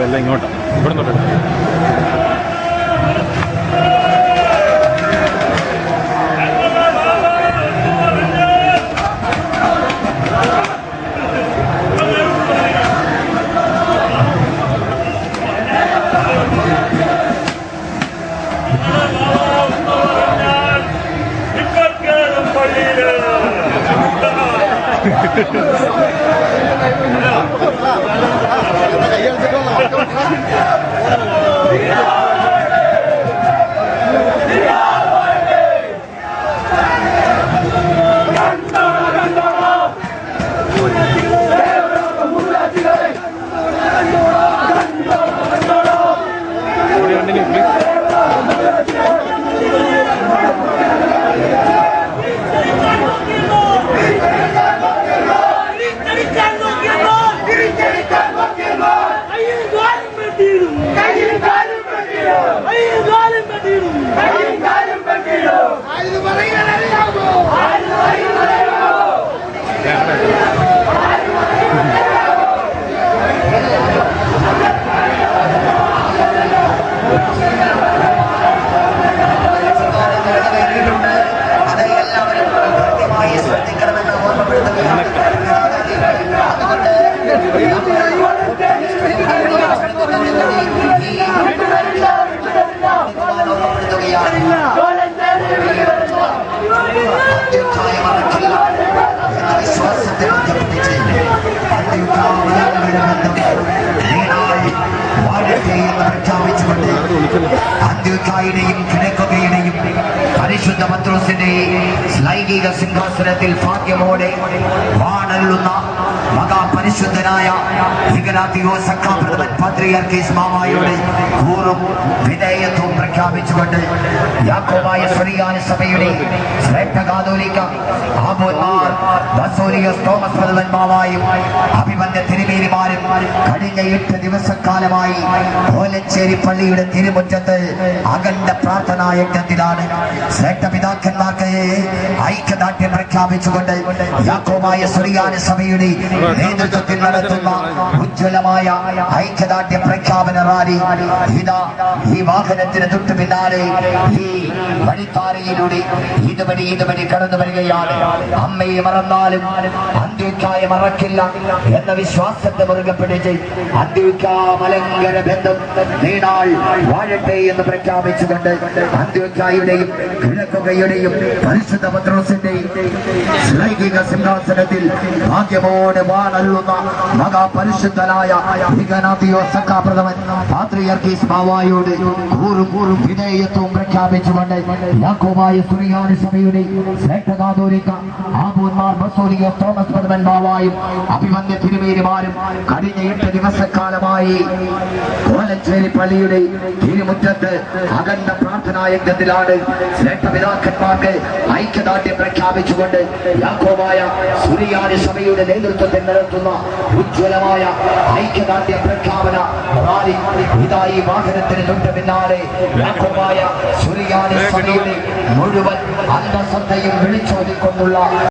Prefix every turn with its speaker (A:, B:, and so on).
A: അല്ല ഇങ്ങോട്ടാണ് ഇവിടെ തൊട്ട്
B: അന്ത്യോഖ്യയുടെയും കിഴക്കുകയുടെയും പരിശുദ്ധ പത്രോസിന്റെ ലൈംഗിക സിംഹാസനത്തിൽ ഭാഗ്യമോടെ വാണരുളുന്ന മഹാപരിശുദ്ധനായ ഇഗ്നാത്തിയോസ് സക്കാപ്രഥമൻ പാത്രിയാർക്കീസ് മാമായുടെ കൂറും വിധേയത്വവും പ്രഖ്യാപിച്ചുകൊണ്ട് യാക്കോബായ സുറിയാനി സഭയുടെ ശ്രേഷ്ഠ കാതോലിക്ക ആബോന്മാർ ബസോലിയോസ് തോമസ് പ്രഥമൻ മാമായും അഭിമന്യ തിരുമേനിമാരും കഴിഞ്ഞ 8 ദിവസക്കാലമായി കോലഞ്ചേരി പള്ളിയുടെ തിരുമുറ്റത്ത് അഖണ്ഡ പ്രാർത്ഥനാ യജ്ഞത്തിലാണ്. ശ്രേഷ്ഠ പിതാക്കന്മാർക്ക് ഐക്യദാർഢ്യം പ്രഖ്യാപിച്ചുകൊണ്ട് യാക്കോബായ സുറിയാനി സഭയുടെ നേതൃത്വത്തിൽ നടത്തുന്ന ഉജ്ജ്വലമായ ഐക്യദാർഢ്യ പ്രഖ്യാപന റാലി ഇതാ ഈ വാഹനത്തിന് തൊട്ടു പിന്നാലെ ഈ വഴിത്താരയിലൂടെ ഇതുവഴി കടന്നു വരികയാണ്. അമ്മയെ മറന്നാലും അന്ത്യോഖ്യയെ മറക്കില്ല എന്ന വിശ്വാസത്തെ മുറുകെ പിടിച്ച് അന്ത്യോഖ്യ മലങ്കര ബന്ധം നീണാൾ വാഴട്ടെ എന്ന് പ്രഖ്യാപിച്ചുകൊണ്ട് അന്ത്യോഖ്യയുടെയും കിഴക്കുകയുടെയും പരിശുദ്ധ പത്രോസിന്റെയും ലൈംഗിക സിംഹാസനത്തിൽ ഭാഗ്യമോടെ വാണരുളുന്ന മഹാപരിശുദ്ധനായ ഇഗ്നാത്തിയോസ് സക്കാപ്രഥമൻ പാത്രിയാർക്കീസ് മാവായോട് കൂറും വിധേയത്വവും പ്രഖ്യാപിച്ചുകൊണ്ട് യാക്കോബായ സുറിയാനി സഭയുടെ ശ്രേഷ്ഠ കാതോലിക്ക ആബോന്മാർ ബസോലിയോസ് തോമസ് പ്രഥമൻ മാവായും അഭിമന്യ തിരുമേനിമാരും കഴിഞ്ഞ 8 ദിവസക്കാലമായി കോലഞ്ചേരി പള്ളിയുടെ തിരുമുറ്റത്ത് അഖണ്ഡ പ്രാർത്ഥനാ യജ്ഞത്തിലാണ്. ശ്രേഷ്ഠ പിതാക്കന്മാർക്ക് ഐക്യദാർഢ്യം പ്രഖ്യാപിച്ചുകൊണ്ട് യാക്കോബായ സുറിയാനി സഭയുടെ നേതൃത്വത്തിൽ നടത്തുന്ന ഉജ്ജ്വലമായ ഐക്യദാർഢ്യ പ്രഖ്യാപന റാലി ഇതായി വാഹനത്തിന് തൊട്ട് പിന്നാലെ യാക്കോബായ സുറിയാനി സഭയുടെ മുഴുവൻ അന്തസത്തയും വിളിച്ചോതിക്കൊണ്ടുള്ള